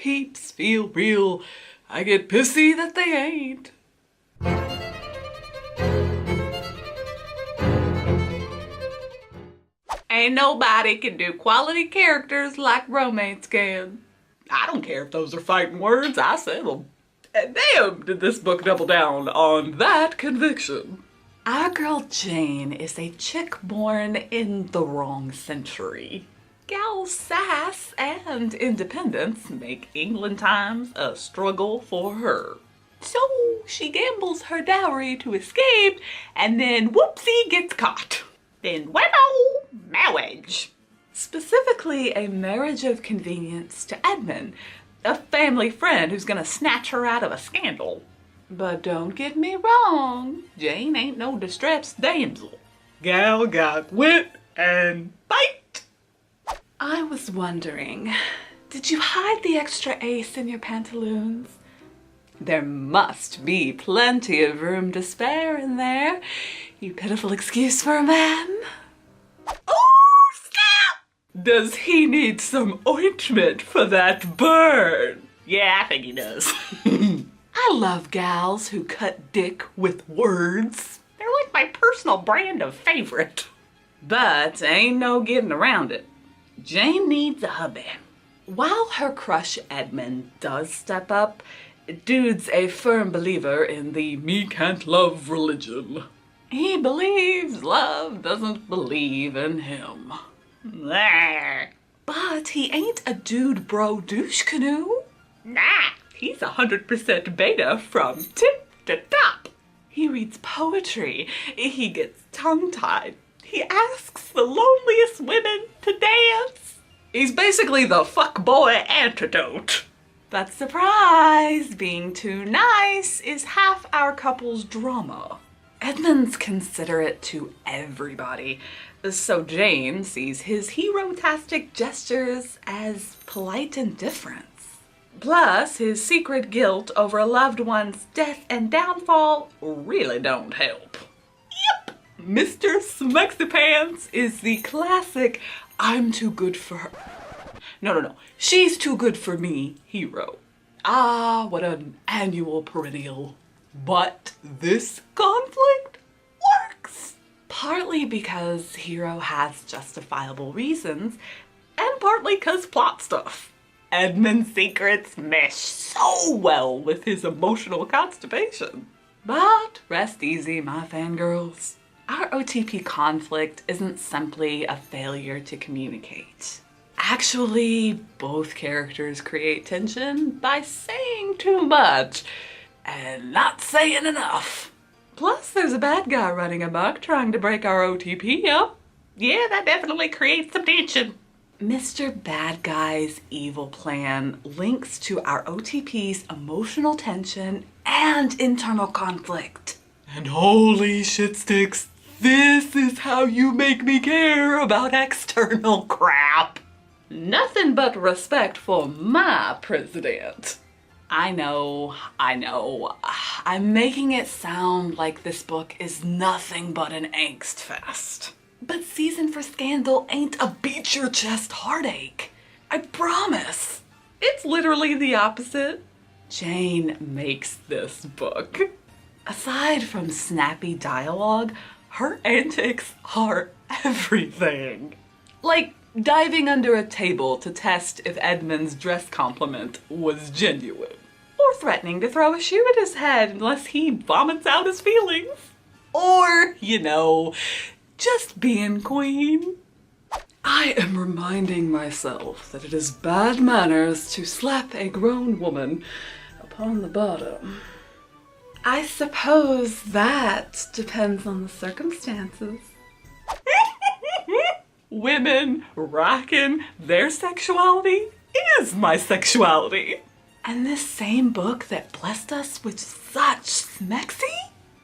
peeps feel real. I get pissy that they ain't. Ain't nobody can do quality characters like Romain can. I don't care if those are fighting words, I say them. And damn, did this book double down on that conviction. Our girl Jane is a chick born in the wrong century. Gal sass and independence make England times a struggle for her. So she gambles her dowry to escape, and then whoopsie gets caught. Then bueno, marriage. Specifically a marriage of convenience to Edmund, a family friend who's gonna snatch her out of a scandal. But don't get me wrong, Jane ain't no distressed damsel. Gal got wit and bite. I was wondering, did you hide the extra ace in your pantaloons? There must be plenty of room to spare in there. You pitiful excuse for a man. Oh, snap! Does he need some ointment for that burn? Yeah, I think he does. I love gals who cut dick with words. They're like my personal brand of favorite. But ain't no getting around it. Jane needs a hubby. While her crush Edmund does step up, dude's a firm believer in the me can't love religion. He believes love doesn't believe in him. But he ain't a dude bro douche canoe. Nah, he's 100% beta from tip to top. He reads poetry, he gets tongue-tied, he asks the loneliest women to dance. He's basically the fuckboy antidote. But surprise, being too nice is half our couple's drama. Edmund's considerate to everybody, so Jane sees his hero-tastic gestures as polite indifference. Plus, his secret guilt over a loved one's death and downfall really don't help. Yep, Mr. Smexypants is the classic I'm too good for her. No, she's too good for me hero. Ah, what an annual perennial. But this conflict works. Partly because hero has justifiable reasons, and partly because plot stuff. Edmund's secrets mesh so well with his emotional constipation. But rest easy, my fangirls. Our OTP conflict isn't simply a failure to communicate. Actually, both characters create tension by saying too much and not saying enough. Plus, there's a bad guy running amok trying to break our OTP up. Yeah, that definitely creates some tension. Mr. Bad Guy's evil plan links to our OTP's emotional tension and internal conflict. And holy shit sticks, this is how you make me care about external crap. Nothing but respect for my president. I know. I'm making it sound like this book is nothing but an angst fest. But Season for Scandal ain't a beat your chest heartache. I promise. It's literally the opposite. Jane makes this book. Aside from snappy dialogue, her antics are everything. Like diving under a table to test if Edmund's dress compliment was genuine. Or threatening to throw a shoe at his head unless he vomits out his feelings. Or, just being queen. I am reminding myself that it is bad manners to slap a grown woman upon the bottom. I suppose that depends on the circumstances. Women rocking their sexuality is my sexuality. And this same book that blessed us with such smexy?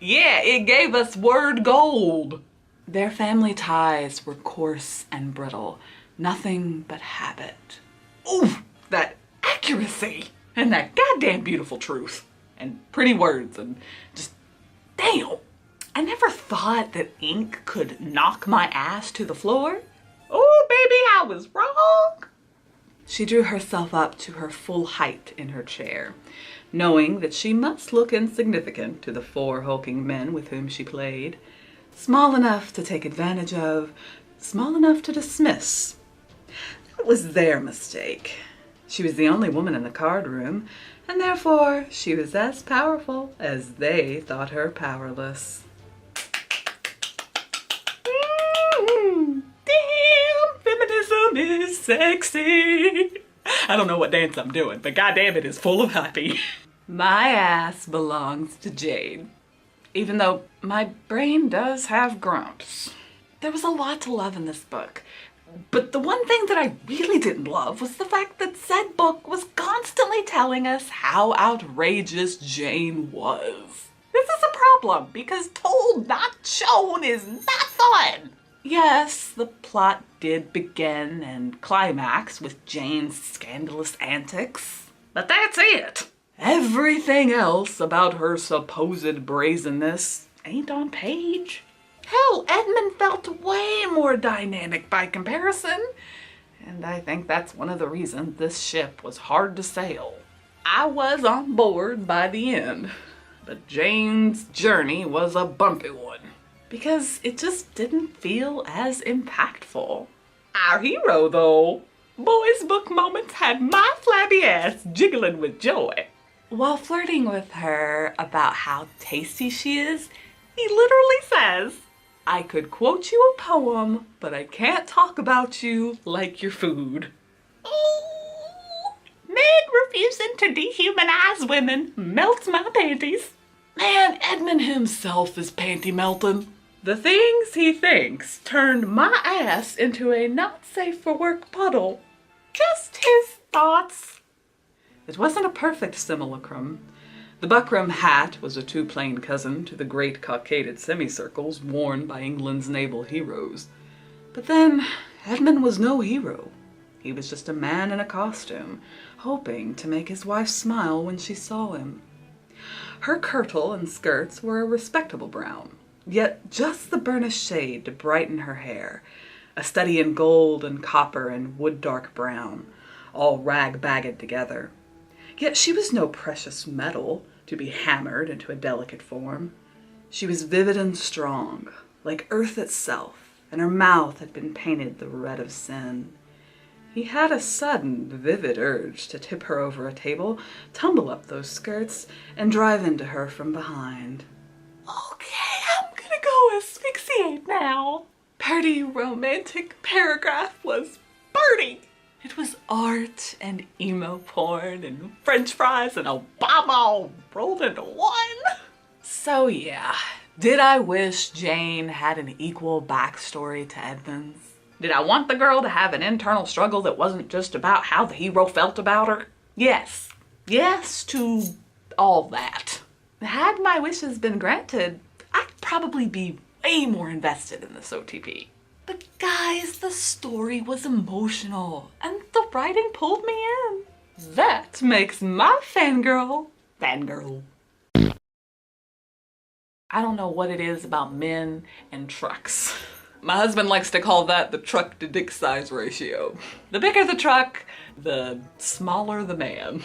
Yeah, it gave us word gold. Their family ties were coarse and brittle, nothing but habit. Ooh, that accuracy and that goddamn beautiful truth and pretty words and just damn. I never thought that ink could knock my ass to the floor. Oh, baby, I was wrong. She drew herself up to her full height in her chair, knowing that she must look insignificant to the 4 hulking men with whom she played. Small enough to take advantage of, small enough to dismiss. That was their mistake. She was the only woman in the card room, and therefore she was as powerful as they thought her powerless. Damn, feminism is sexy. I don't know what dance I'm doing, but goddamn it is full of happy. My ass belongs to Jade, even though my brain does have grumps. There was a lot to love in this book, but the one thing that I really didn't love was the fact that said book was constantly telling us how outrageous Jane was. This is a problem, because told not shown is not fun. Yes, the plot did begin and climax with Jane's scandalous antics, but that's it. Everything else about her supposed brazenness ain't on page. Hell, Edmund felt way more dynamic by comparison, and I think that's one of the reasons this ship was hard to sail. I was on board by the end, but Jane's journey was a bumpy one, because it just didn't feel as impactful. Our hero, though, boys' book moments had my flabby ass jiggling with joy. While flirting with her about how tasty she is, he literally says, "I could quote you a poem, but I can't talk about you like your food." Ooh, men refusing to dehumanize women melts my panties. Man, Edmund himself is panty melting. The things he thinks turned my ass into a not safe for work puddle. Just his thoughts. It wasn't a perfect simulacrum. The buckram hat was a two-plane cousin to the great cockaded semicircles worn by England's naval heroes. But then, Edmund was no hero. He was just a man in a costume, hoping to make his wife smile when she saw him. Her kirtle and skirts were a respectable brown, yet just the burnished shade to brighten her hair, a study in gold and copper and wood-dark brown, all rag-bagged together. Yet she was no precious metal to be hammered into a delicate form. She was vivid and strong, like earth itself, and her mouth had been painted the red of sin. He had a sudden, vivid urge to tip her over a table, tumble up those skirts, and drive into her from behind. Okay, I'm gonna go asphyxiate now. Pretty romantic paragraph was birdie. It was art and emo porn and french fries and Obama all rolled into one. So yeah, did I wish Jane had an equal backstory to Edmund's? Did I want the girl to have an internal struggle that wasn't just about how the hero felt about her? Yes. Yes to all that. Had my wishes been granted, I'd probably be way more invested in this OTP. But guys, the story was emotional, and the writing pulled me in. That makes my fangirl. I don't know what it is about men and trucks. My husband likes to call that the truck to dick size ratio. The bigger the truck, the smaller the man.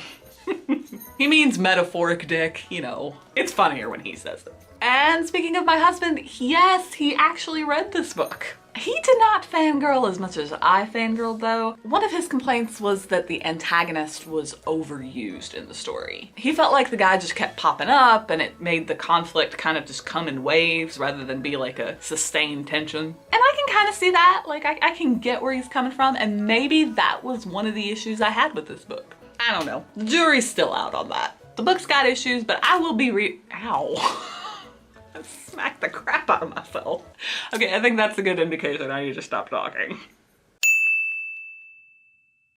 He means metaphoric dick, you know. It's funnier when he says it. And speaking of my husband, yes, he actually read this book. He did not fangirl as much as I fangirled though. One of his complaints was that the antagonist was overused in the story. He felt like the guy just kept popping up and it made the conflict kind of just come in waves rather than be like a sustained tension. And I can kind of see that, like I can get where he's coming from, and maybe that was one of the issues I had with this book. I don't know, jury's still out on that. The book's got issues, but I will be ow. I smacked the crap out of myself. Okay, I think that's a good indication I need to stop talking.